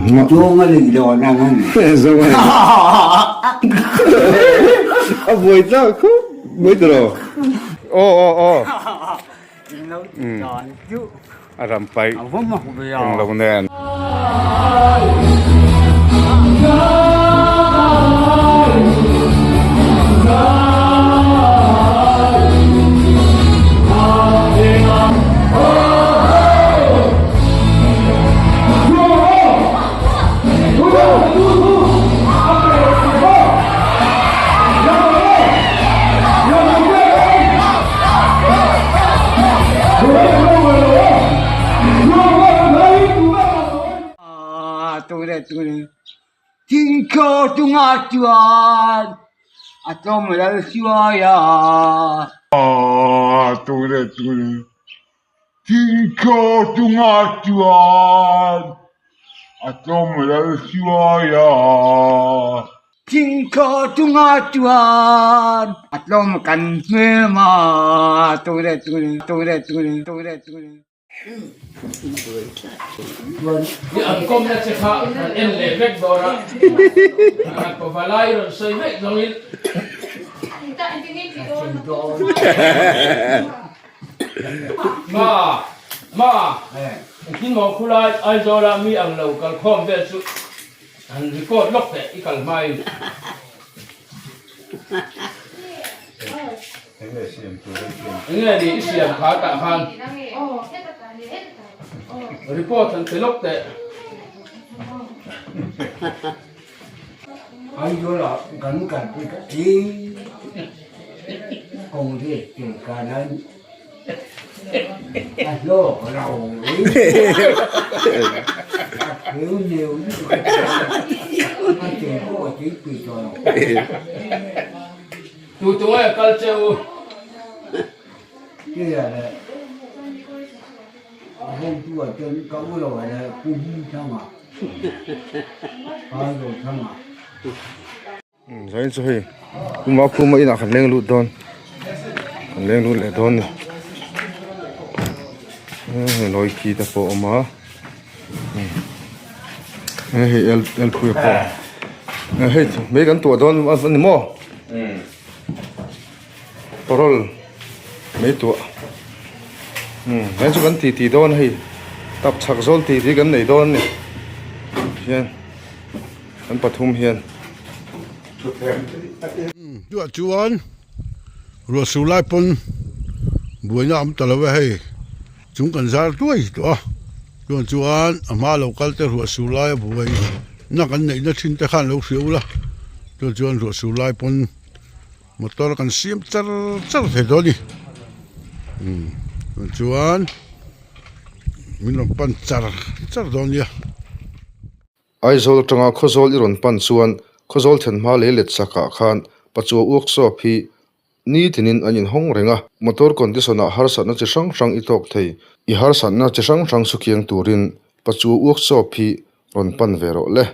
Chúa nó lì đồ năng hơn. Sao vậy? À vui sao không? Mới rồi. Ô. Nó tròn chứ. À làm phải. Vốn mà bây giờ. Ang lâu nè. Tôi đây. Thiên cơ trung á chuan. À tôi mới là xưa ya. Tôi đây. Thiên cơ trung á chuan. Tôi mới là xưa ya. Thiên cơ trung á chuan. À tôi mà cần thuê mà. Tôi đây. Ang kom na si Ka, ang effect dora. Ang pavalay ron sa effect dongil. Ma. Ang kinmo kulay ay dora mi ang local kom versus ang record lokte ikalmay. Ini di isiam kata kan. Report ang lokte. Anh vô là gắn cả với cái gì cùng thì kể cả nên anh vô ở đầu thiếu nhiều anh chỉ có ở chỉ tùy cho Tu ay culture. cái là hôm tu ở trên có rồi là cũng không à rồi không à Rồi rồi. Cũng vào khu mấy nào khẩn lên lụt đòn. Khẩn lên lụt lại đòn này. Nói kỳ ta bộ mà. Hey el pui po. Hey mấy cái tuổi đòn vẫn mò. Parol mấy tuổi. Cái số cái tí đòn hay. Tập chặt rồi tí cái này đòn này. Hiền. Anh Pathum hiền. Chuan rồi sưu lại pun buổi năm tao lấy hay chúng cần ra tuổi đó chuan mà local te rồi sưu lại buổi nó cần này nó xin te khan lâu xíu la chuan rồi sưu lại pun một tao cần xiêm char thế đó đi chuan mình làm pan char đó nhỉ Ai zol tanga khozol iron pan chuan khozol then ma le let saka khan pachu workshop hi ni thinin anin hong renga motor condition har sa na chi sang i tok thei I har sa na chi sang sukiang turin pachu workshop hi ron pan vero le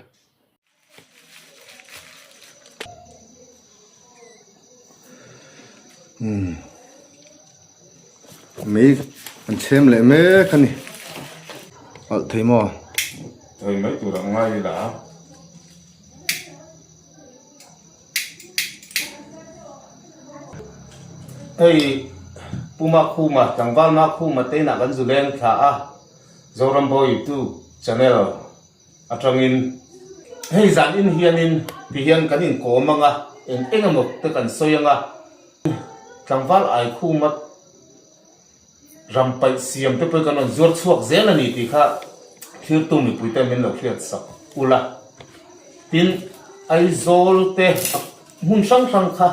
mấy anh xem lại mấy cái này thấy mò Thầy mấy tụi đằng ngay đã. Hey, puma kuma, tanggal ma kuma tena kan zuleng tha zoram boy tu channel atangin hey zan in hianin pihian kanin ko manga en engamok te kan soyanga tangval ai kuma rampai siam te pe kanon zor chuak zel ani ti kha thir tu mi puite min lo khiat sak ula tin ai zol te hun sang kha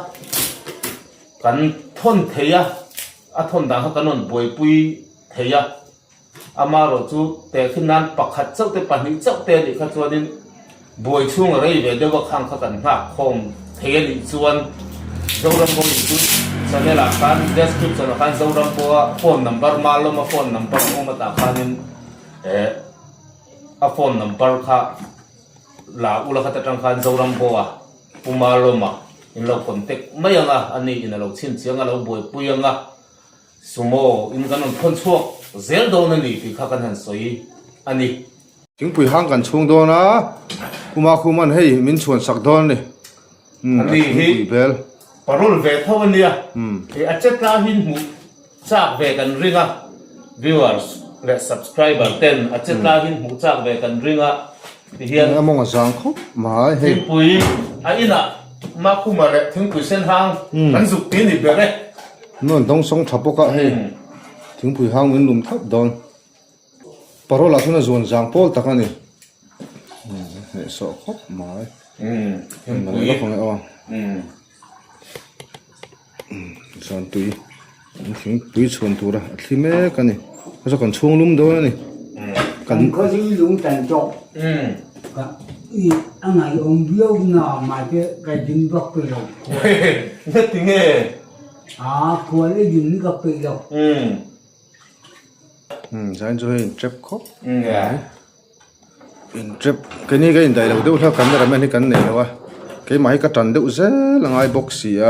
kan thon theya a thon dang ha kanon boi pui theya amaro chu te khinan pakhat chau te pani chau te ni kha chuanin boi chung rei ve dewa khang kha kan ha khom theya ni chuan zoram bo ni chu channel a kan description a kan zoram bo phone number maloma phone number ma ta khanin a phone number kha la ula kha ta tang khan zoram bo a pumaloma in lo contact mai anga ani in lo chin chianga lo boi puyanga sumo in kanon thon chuak zel do na ni ti kha kan han soi ani ถึงปุ๋ยห้างกันช่วงโดนนะกูมาคุมันให้มินชวนสักโดนนี่ปุ๋ยเบล ปรุลเวทเท่านี้อาจจะกล้าหินหูจากเวกันริงอ่ะ viewers และ subscriber เต้นอาจจะกล้าหินหูจากเวกันริงอ่ะที่เฮียน มองสังคบมาให้ ถึงปุ๋ยไอ้น่ะมาคุมาเลยถึงปุ๋ยเส้นทางมันสุกตีนี่เบลเลย นู่นต้องส่งทับปกะให้ถึงปุ๋ยห้างมินลุมทับโดนปรลักษณะส่วนจางโพลตะกันนี่ให้สอบคบมาถึง มัน ปุ๋ย ก็คงเอาส่วนตุยถึงตุยชวนตัวละที่แม่กันนี่เขาจะกันช่วงลุ่มโดนนี่กัน có những dụng trần trộn anh này ông biếu nào mà cái dính góc cây lộc เนี่ยถึงเงี้ย của cái dính góc cây lộc ใช่จะให้เจ็บครบเจ็บcáiนี้ก็ยินได้เราดูเท่ากันแต่เราไม่ให้กันเนี่ยนะวะcái máy cái trần đựng dễ là ngay bốc xỉa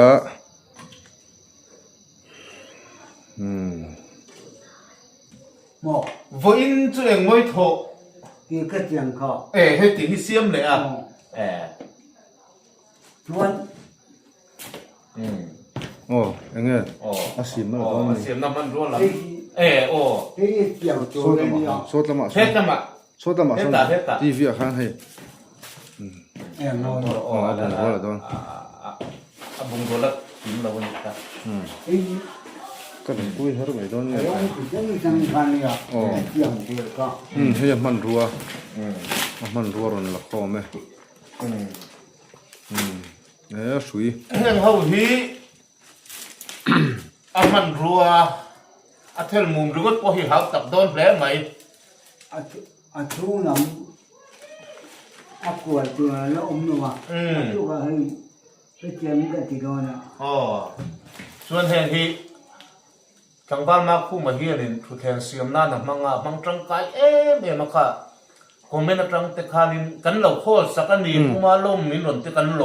một với in chuyện ngôi thổ thì cái tiền khó hay tiếng xiêm này à luôn anh nghe xỉm nó đó xiêm năm ăn luôn là cái tiền số chỗ lắm này mà số lắm mà hết năm ạ số lắm mà hết cả TV khán hay em nói là đó bùng đồ lắc tím là vấn đề cái này cuối hết rồi đó cái ông chỉ cũng sang phan này tiền thì có hay man rùa rồi là khó mẹ nè suy nhưng hầu hi mình rùa theo mồm rùa có hi học tập đôn lẽ mày chú nằm của chú nó ôm nó mà chú có hơi cái chuyện cái gì đó nè xuân hèn hi thằng ban mà khu mà hiền thì thu thèn xiêm na nằm mang trăng cái em mà cả còn bên trăng tê khai nên cắn lẩu khô sắc anh đi cũng mà lom mình luận tê cắn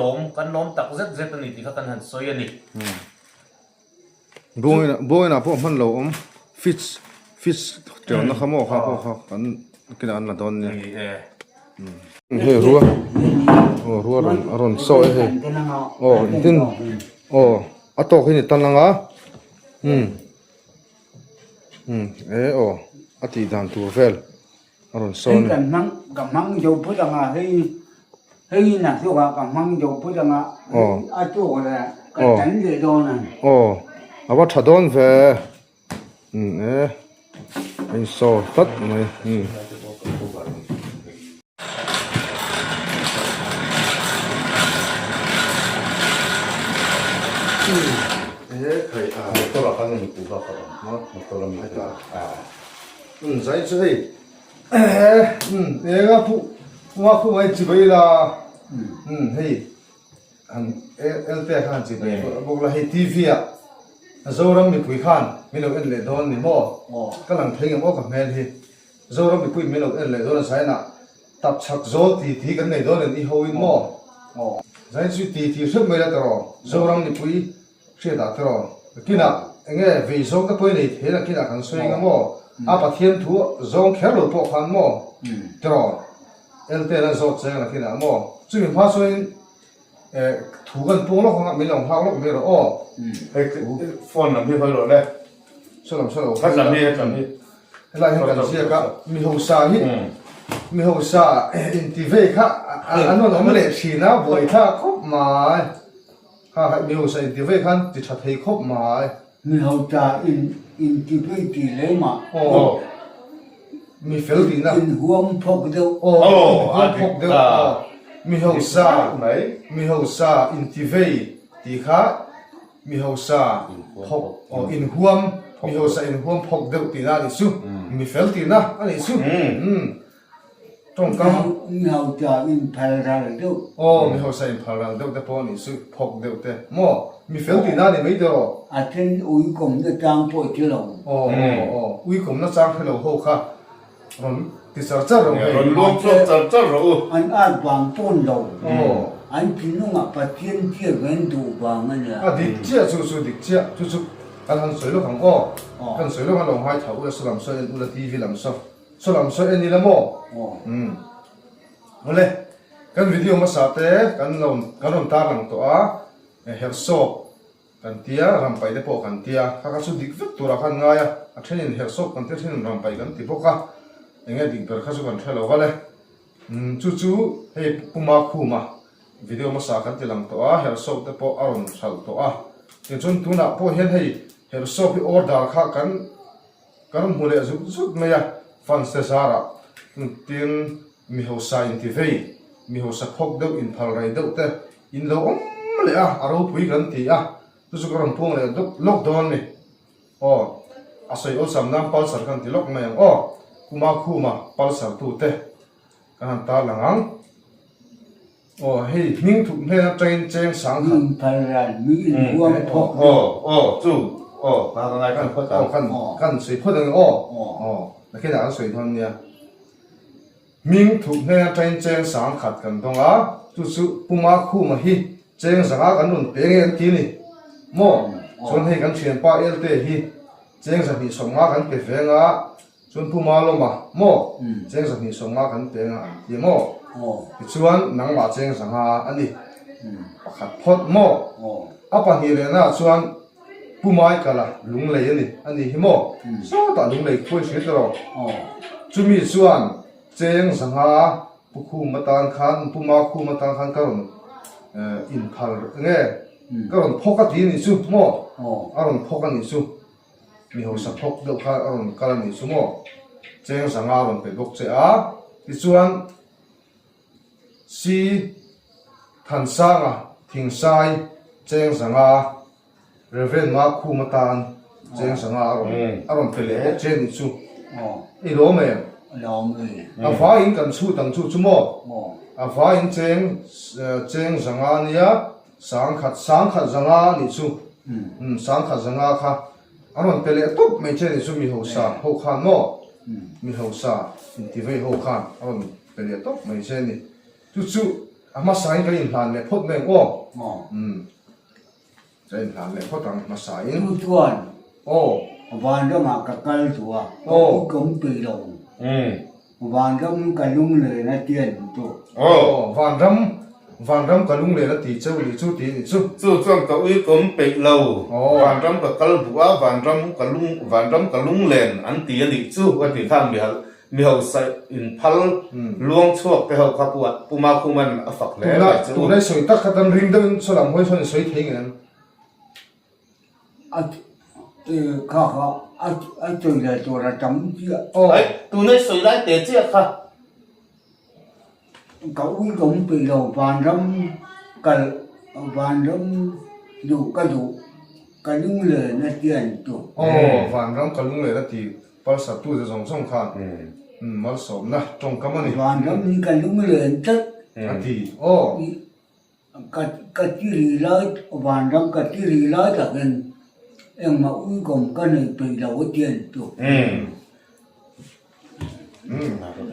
lom tắc rất rất anh đi thì các cắn hẳn soi anh đi bôi na po man lo fish tiểu nó khamo kha kan cái anh là don nhỉ he rùa ron soi he tin atok hi tan langa ati dan tu vel ron son cái măng dầu bút rằng hay là chú cả măng dầu bút rằng chú là cái tránh gì đó nè aba thadon ve anh so tất mày thầy tôi là con người của các bạn nó tôi làm hết cả dạy chơi cái phụ ấy chỉ vậy là hey anh LT khan chỉ vậy bốc là hey TV à rồi làm bị quỷ khan mình đâu anh lệ đón mình mò cái lần thấy cái mò cầm hen thì rồi làm bị quỷ mình đâu anh lệ đón sai nè tập chắc rồi thì cái này đón thì hôi mò dạy chơi thì sức mới là rồi rồi làm bị quỷ sẽ đạt rồi khi nào nghe vì số cái bữa này thế là khi nào càng suy nghĩ mò bắt thiên thú giống khéo lột bộ khăn mò rồi LT là rốt chơi là khi nào mò chú mình phát suy thủ gần buông nó không mình lòng thao nó cũng biết rồi cái phone làm gì phải rồi đấy sao phát làm gì lại hiện tại gì cả mi hậu sa hít mi hậu sa in TV khác anh nói nó lệ chỉ na bồi tha khóc mà mi hậu sa in TV khác thì chặt thấy khóc mà mi hậu sa in TV thì lấy mà mi phèo đi na in huống phok đâu phok đâu mi hậu sa in TV thì khác mi hậu sa phok in huống mi hậu sa in huống phok đâu thì na đi su mi phèo thì na anh đi su trong cam mi hậu sa in phal ra đâu mi hậu sa in phal ra đâu để bỏ đi su phok đâu thế mo mi phèo thì na đi mấy đâu trên uy cùng nó trang bội chứ đâu uy cùng nó trang cái đầu hậu khác rồi thì sao chắc rồi rồi luôn chắc rồi anh ăn bằng bốn đầu anh chỉ nó ngập vào thiên kia gần đủ bằng anh là đi chia chú anh ăn sấy lúc hàng ăn sấy lúc hàng lòng hai thầu là làm sao là TV làm sao số làm số anh đi làm mò ole kan video mà sa te kan lom ta lang to a her shop kan tia ram pai de po kan tia ka su dik vek tura kan nga ya a thenin her shop kan te thenin ram pai kan ti po ka enge dik ber kha su kan thelo gale chu hei puma khu ma video mà sa kan ti lang to a her shop te po aron sal to a ti chun tu na po hen hei her shop hi order kha kan hule zut me ya fan se sara tin mi ho sign ti vei mi ho sa phok deuh in phal rai deuh te in lo om le a aro pui kan ti a tu su karon pung le dok lockdown ni a soi ol sam nam pal sar kan ti lok mai kuma khuma pal sar tu te kan ta langang hei ning thu ne train cheng sang khan phal ran mi luang phok chu ba ngai kan phot ta kan soi phot ang na ke da soi thon nia Ming thu ne train cheng sang khat kan donga tu su puma khu ma hi cheng sanga kan nun pe nge ti ni mo chon hei kan thian pa el te hi cheng sa ni som nga kan pe fe nga chon puma lo ma mo cheng sa ni som nga kan pe nga ti mo ti chuan nang ma cheng sanga ani pakhat phot mo apa hi le na chuan pumai kala lung lei ani hi mo so ta lung lei khoi se tro chumi chuan cheng sanga pukhu matan khan puma khu matan khan karon in phal nge karon phoka ti ni chu mo aron phoka ni chu mi ho sa phok do kha aron kala ni chu mo cheng sanga ron pe bok che a ti chuan si than sanga thing sai cheng sanga reven ma khu matan cheng sanga aron pe le che ni chu i lo me a fa in kan chu tang chu chu mo a fa in cheng zanga nia sang khat zanga ni chu sang khat zanga kha aron pele top me che ni chu mi ho sa ho khan mo mi ho sa in ti ve ho khan aron pele top me che ni chu ama sai ka in hlan le phot me in hlan le phot ang ma sai tu tuan van đó mà cả cây chùa cũng tùy lòng van râm cả lung lời nó tiền tu van ram ka lung le la ti chau li chu ti ni chu chuang ka ui kom pe lo van ram ka kal bua van ram ka lung len an ti ani chu wa ti thang mi hau sai in phal luang chuak pe hau kha puma khuman a fak le tu na soi tak ka dan ring dan so lam hoi son soi theng en khá tôi là tôi là chấm chưa ai tu nei soi lai te che kha cậu cũng bị đầu van râm dù cái lung lời nó tiền tu van ram ka lung le la ti pal sa tu ze zong song khan mal som na trong kam ani van râm cái lung lời chất ati cái chỉ lái van râm cái chỉ lái là gần em mà uống cùng cái này bị đầu tiền tu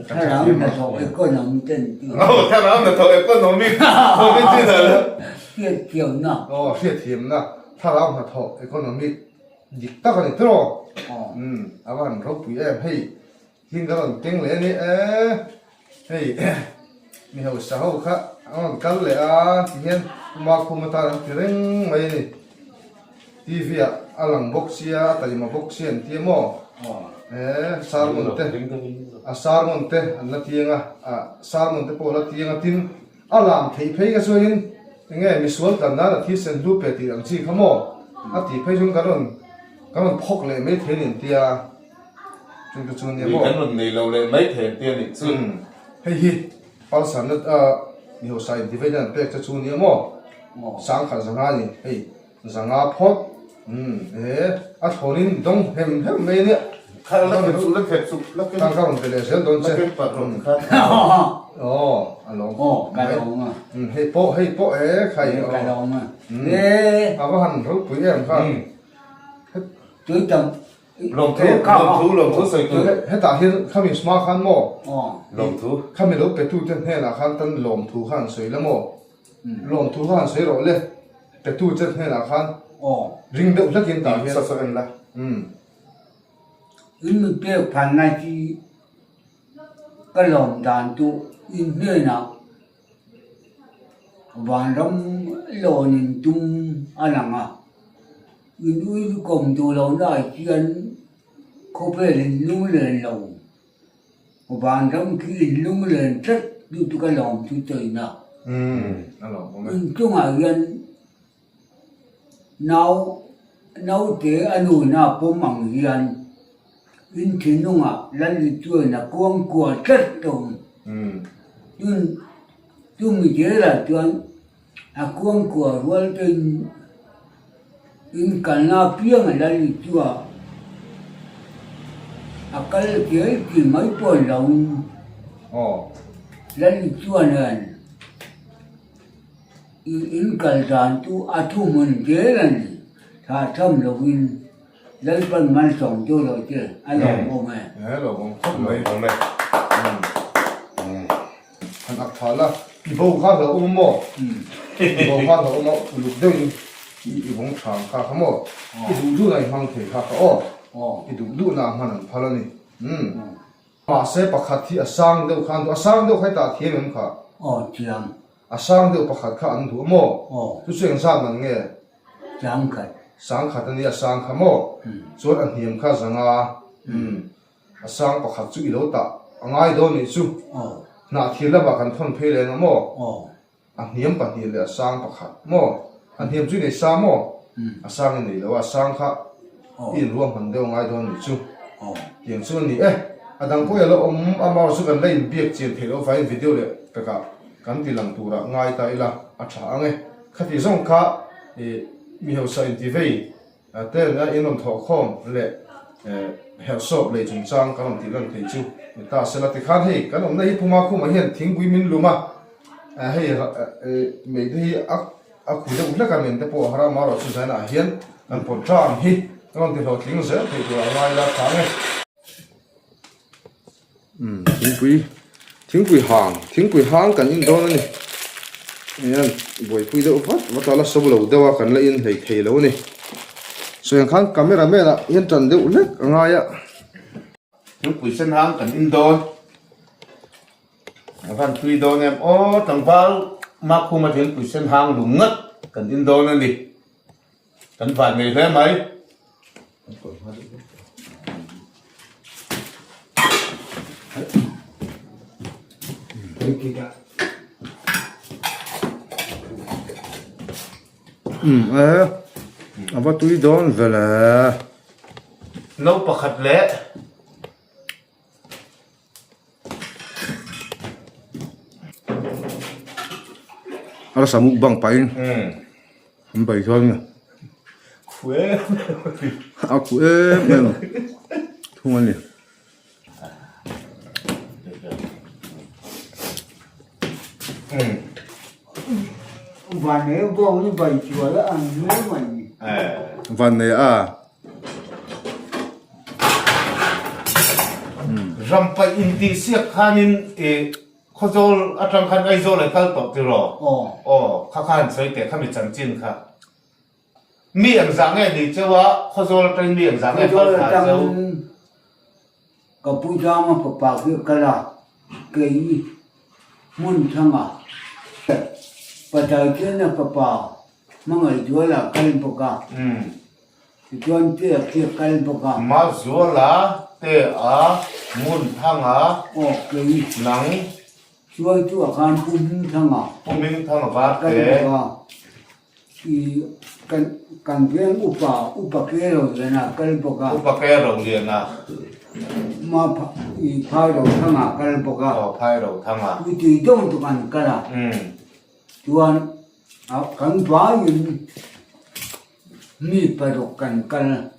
ถ้าเราไม่ถกก็น้ำเต็มที่ถ้าเราไม่ถกก็น้ำมีที่ไหนล่ะเที่ยวเที่ยวนะเสียทีมนะถ้าเรามาถกeconomic ดิตากันตรออาวันเราปุยให้ทิ้งกันเก่งเลยนี่ให้มีหัวสาวค่ะกันเลยที่เห็นมาคุมตาที่เร่งไม่นี่ทีวีอลังบ็อกเซียแต่ยังมาบ็อกเซียนที่มอsarmonte anna tianga sarmonte pola tianga tin alam thei phei ka soin nge misual kan na thi sen lu pe ti ang chi khamo ati phei jung karon phok le me thenin tia chung ne mo kan nei lo le mai then tia ni chun hei hi pal san na ni ho sai division pe cha chu ne mo sang kha zanga ni hei zanga phot a thonin dong hem me ne khai là cái số lớp phép số lớp cái tăng cao một cái sẽ đón lớp xe cái bát rồi khai anh cái đầu mà hay po khai cái đầu mà à có hành rút quý em không dưới tầng lòng thu sợi tu hết ta hiện không bị smart khăn mò lòng thu không bị lúc cái tu chân hay là khăn tân lòng thu khăn sấy lắm mò lòng thu khăn sấy rồi lên cái tu chân hay là khăn ring đậu rất hiện tại hiện sao sao anh là mình biết phần này thì cái lòng đàn tu in nơi nào và trong lò nhìn chung anh à in uy cùng tu lâu đại chuyện có vẻ là lung lên lòng và trong khi lung lên rất như tu cái lòng tu trời nào anh lòng không in chung à gần nào nào thế anh nuôi nào có măng gần in thiên nung à lần đi chơi là quăng của rất đồng nhưng mình nhớ là chuyện à quăng của rồi trên in cả na piang là đi chơi à cái chỉ mấy tuần lâu là đi chơi này in cả đàn tu à tu mình nhớ là gì thà thầm lâu in lấy phần man sống cho rồi chứ anh làm không mẹ là không mấy không này anh ác thà là bố khác là mò bố khác là mò lúc đấy bông trắng khác mò đủ này mang thế khác đủ nào mà phải là nè mà sẽ bắt khát thì sang đâu khai ta thiên mình khác chẳng sang đâu bắt khát khác anh thủ mò tu sửa sang mình nghe chẳng khai sang khát anh sang khát mò rồi anh hiểm khát rằng sang bắt khát chú ý đâu ta ngay đó này chú na thiên là bắt khát thon phê lên mò anh hiểm bắt hiểm là sang bắt khát mò anh hiểm chú này sang mò sang này là sang khát in ruộng hành đâu ngay đó này chú hiện số này anh đang coi là ông bảo số gần đây biết chuyện thì nó phải video đấy cả cái gì làm tu ra ngay tại là trả ngay khách thì giống cả mi hiểu sai TV tên là in lòng thọ không lệ hiểu sộp lệ chúng trang cái lòng thì lần thấy chú ta sẽ là thì khác hay cái lòng này puma không mà hiện tiếng quý min luôn mà hay mấy cái ác quý đâu là cái mình tập bộ hara mà rồi chúng ta là hiện anh bỏ trang hi cái lòng thì họ tiếng rất thì tụi ngay là tháng này tiếng quý hàng cần in đó này nên buổi quý đâu vắt ta là số lâu đâu cần là in thầy lâu này rồi khán camera mẹ là yên trần đâu lết ngay á tiếng quý sân hàng cần in đó phần quý đó em tầng vào mà không mà tiếng quý sân hàng đúng ngất cần in đó này đi cần phải này thế mấy apa tui don vela nấu bạc hạt lẽ ala samuk bang pain bai thon nga khuê aku men thungan ni và nếu vô như vậy chùa là ăn nếu mình van này rampai inti siak khanin khozol atang khan aizol ai kal to tiro khan sai te khami chanchin kha mi ang zang e ni chewa khozol train mi ang zang e cho kha là cheu cái puja mà papa cái là cái muốn thằng à pada kena papa mangai juala kalin poka tuan te kalin poka ma zola te a mun thanga cái nang chuai tu akan pun thanga pumin thanga ba kalin te poka i kan veng upa kero lena kalin poka upake ro liana ma i phai ro thanga kalin poka phai ro thanga uti dong tu kan kala tuan kan bayin mi parokan kan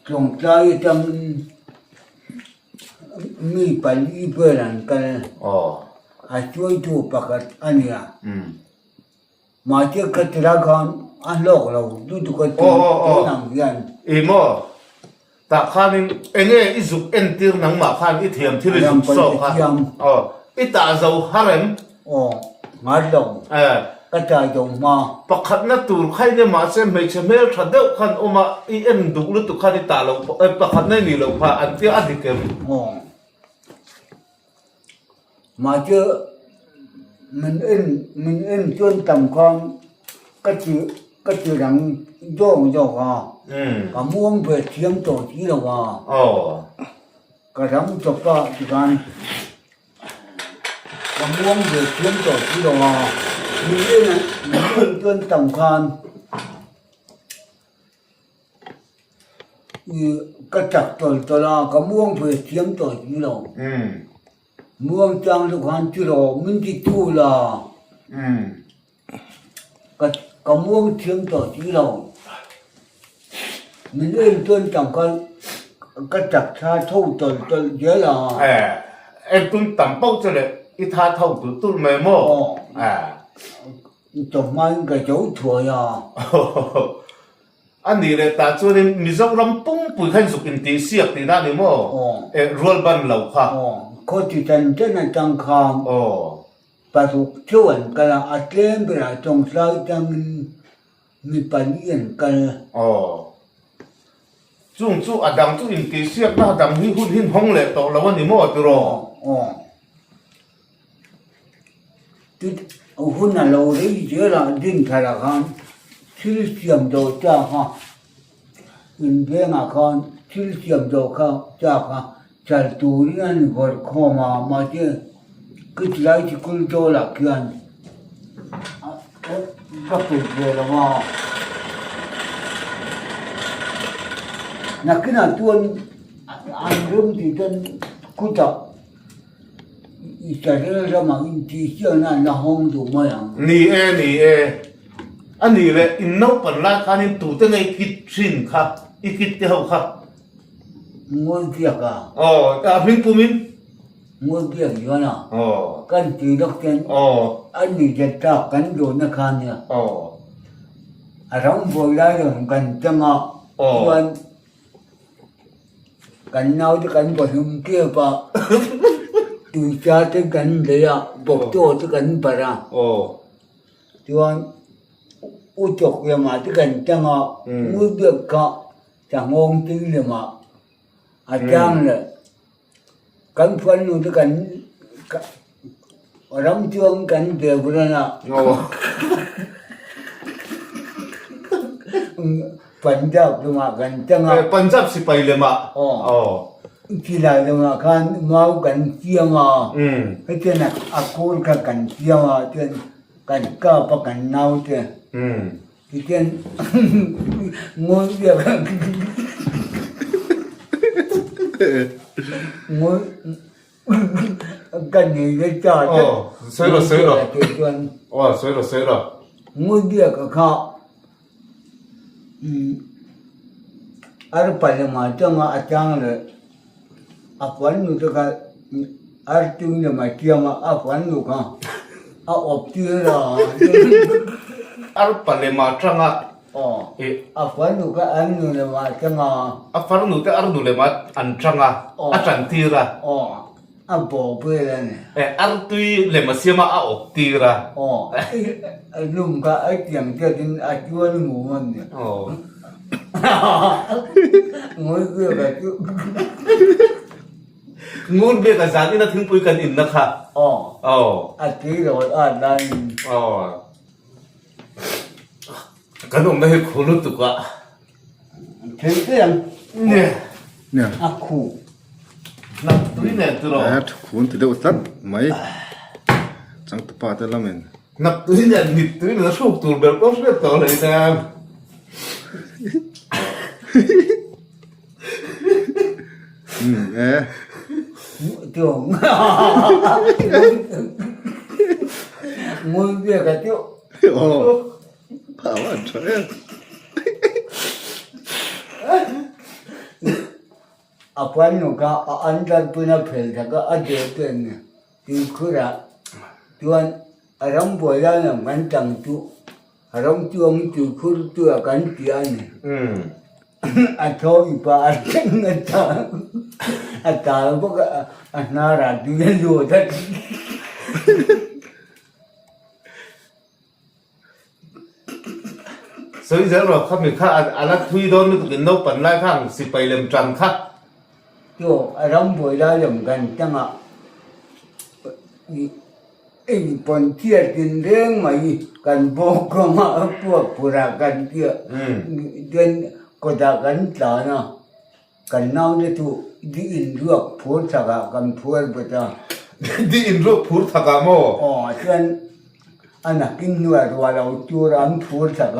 trong trai tam mi pali beran kan a chuai tu pakat ania ma che katragan a lok lo du tu ka tu nang yan imo ta khanin enge izuk entir nang ma khan I thiam thil izuk so kha ita zo harem ngar long cái trời dòng mà pakhat na tur khai ne ma se me che mel tha deuh khan oma I en duk lu tu khan ta lo pakhat na ni lo pha an ti adikem mà chưa mình in chuyên tầm con cái chữ đằng vô à cả muông về chiếm tổ chí đâu à cả đám chụp ra thì gan cả muông về chiếm tổ chí đâu à mình in chuyên tầm con cái chặt tổ là cả muông về chiếm tổ chí đâu muông trang được han chứ đâu mình chỉ tu là cái muông chiếm tổ chí đâu mình in chuyên tầm con cái chặt xa thâu tổ dễ là em tuân tầm bao cho lệ ít tha thâu tụi tôi mày mò chồng mai cái chỗ thua ya anh đi lệ ta cho nên mi dâu lắm bung bùi khăn dục in tí siết tí ra đi mò ruột ban lẩu khá có chỉ chân chân là trăng khang bà thuộc chuẩn cái là ăn lên bây giờ trồng rau trăng mi bán yên cái chung chu adam chu in tí siết na adam hi hun hin hong lệ tổ làวันนี้mò tụi rồi hun là lâu đấy chứ là đinh thay là con chứ chiếm đồ cha ha in về mà con chứ chiếm đồ con cha ha chả tu đi anh gọi khó mà chứ cứ lại thì cứ cho là kia anh các bạn về là mà na cái nào tuân anh rung thì chân cứ chọn cái ra mà chỉ chưa là không đủ mà nì e anh nì lệ in nấu phần lá khá nên tủ tên này kitchen khá ít kit hậu khá ngồi việc à ta phim của mình ngồi việc gì nào cần chỉ đọc tên anh đi chết ta cần đồ nó khan nha rong vội ra rồi cần chăng à còn cần nào thì cần bảo hiểm kia ba từ cha tới cần đấy à bọc cho tới cần bà ra còn u chọc về mà tới cần chăng à ngồi việc cả chẳng ngon tí nữa mà chăng là cần phân luôn tới cần rong chuông cần về bữa nào Punjab tu mah kan tengah Punjab si pai le ma Cila tu mah kan mau kan cia mah itu nak akul kan cia mah tu kan apa kan nau tu itu ngoi dia ngoi kan ni dia cakap soi rồi ngoi dia kakak ar pada macam acang le apan nu tu kan ar tu ni macam apan nu kan opti lah ar pale ma tranga apan nu kan an nu le macam afar nu te ar nu le ma an tranga atang tira apa pun ni ar tui le ma siama a optira lum ka ai tiang jadi ajuan muan ni ngồi kia cái chú ngon bê cả giá na thương pui cần in na kha tí rồi đây cái ông này khổ lắm tụi quá thế cái anh nè khu nằm túi này tụi rồi khuôn thì đâu tắt mấy chẳng tập ba tới lắm mình nằm túi này nịt túi nó sụp tụi bèo bốc hết tao lại ra tưởng ngồi kia cái chú bảo anh trời apa ni ka anda punya pel jaga ada tu ni di kura tuan orang boleh nak mancang tu orang tuang tu kur tu akan dia ni atau iba atau bukan nara dia lu dah所以giờ rồi không mình khác anh thui đón nó tụi nó bận lại khác xịt bay làm trăng khác tu orang boleh nak mancang ไอ้ปนเที่ยกินเรื่องไหมกันบอกก็มาพวกปุระกันเที่ยเดือนก็ด่ากันตานะกันน้องเนี่ยถูกดีอินรวกพูดสักกันพูดไปจ้า di in ru phur thaka mo อ๋อเช่นอันนั้นกินด้วยว่าเราจูรันพูดสัก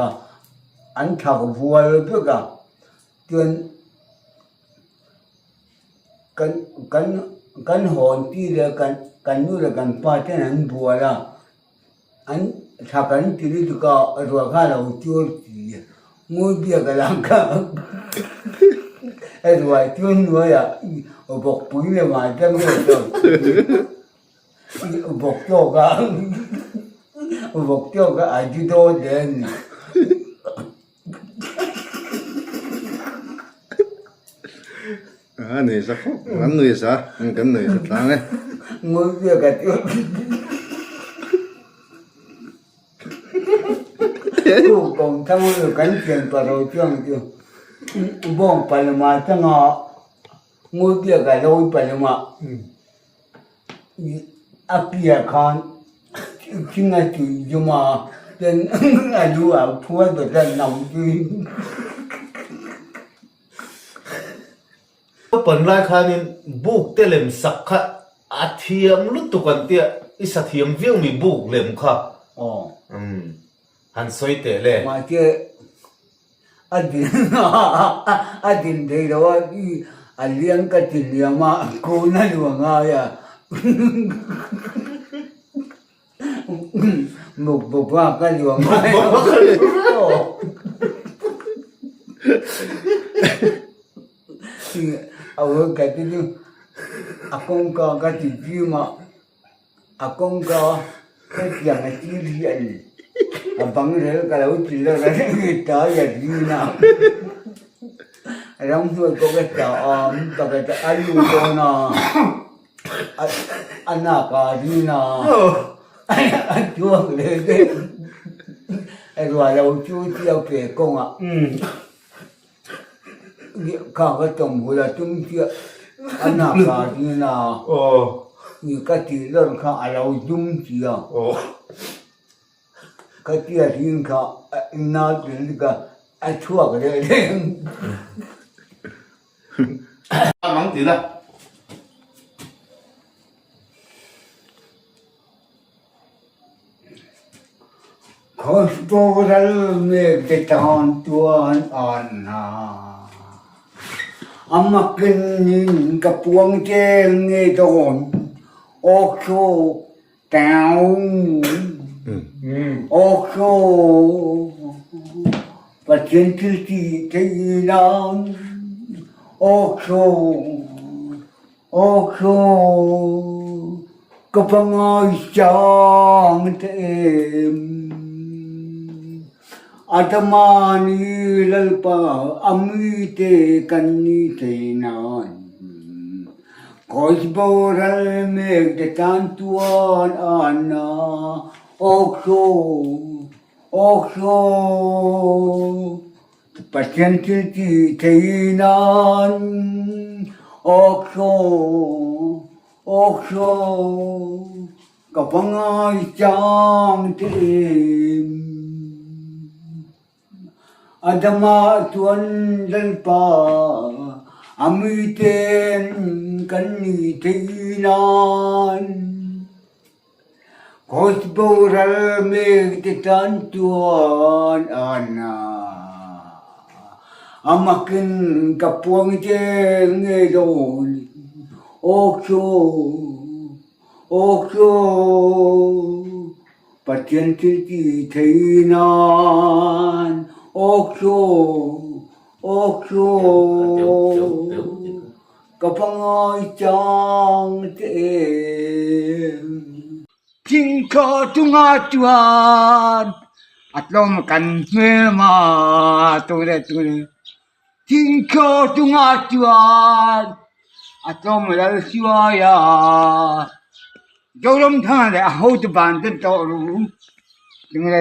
อันถักบัวเลยเพื่อกันกันหอนที่เดียวกันนู่นเลยกันป้าเท่านั้นบัวละอันถ้ากันที่นี่ก็รัวข้าเราจูที่งูเบี้ยกันลังกันไอ้รัวจูนรัวอ่ะบอกปุ๋ยเลยมาจังเลยบอกโจก็อายุโตเด่น Này sao khóc, ngắn người sao, ngắn người thật lắm đấy. Ngồi kia cả tiêu cô còn thằng người cánh tiền vào rồi chưa bom phải mà thằng họ ngồi kia cả đôi phải mà áp kia con chính là chỉ nhưng mà tên là du à phua được ra nòng chứ pan lai khanin buk te lem sak kha athiam lu tu kan tia isa thiam viang mi buk lem kha han soi te le mà chứ adin đây đó đi aliang cái tiền liang mà cô na luang à một ba cái luang ở cái gì akong có cái gì mà akong có cái dạng cái gì abang rel kalau cila cái ta ya di na ram tu ko cái ta cái alu ko na anak ka di na chuông le cái rồi lâu chú tiêu về công ạ cả cái chồng của là chúng chưa anak ka di na như cái gì lớn khác lâu chúng chưa cái tia riêng cả na riêng cả ai chua cái đấy mắng tí là khó tô ra mẹ cái thằng tuan an na amma kinh nhìn cái buông trên nghe đồn ô khô tao ô khô và trên thứ gì thế nào ô khô có bằng ai chẳng thêm Adamani lalpa amite kanite nan Koisboral meg de tantuan ana Okso Pasyente teinan Okso Kapangay chang tim Adama tuan lalpa amiten kanitinan Kosboral megtitan tuan ana Amakin kapuang jeng edon Okso Pasyente teinan Okso Kapangay chang tem Tingko tunga tuan Atlom kan mema tule Tingko tunga tuan Atlom lal siwaya Jolom thang le ahot ban den to ru Tingre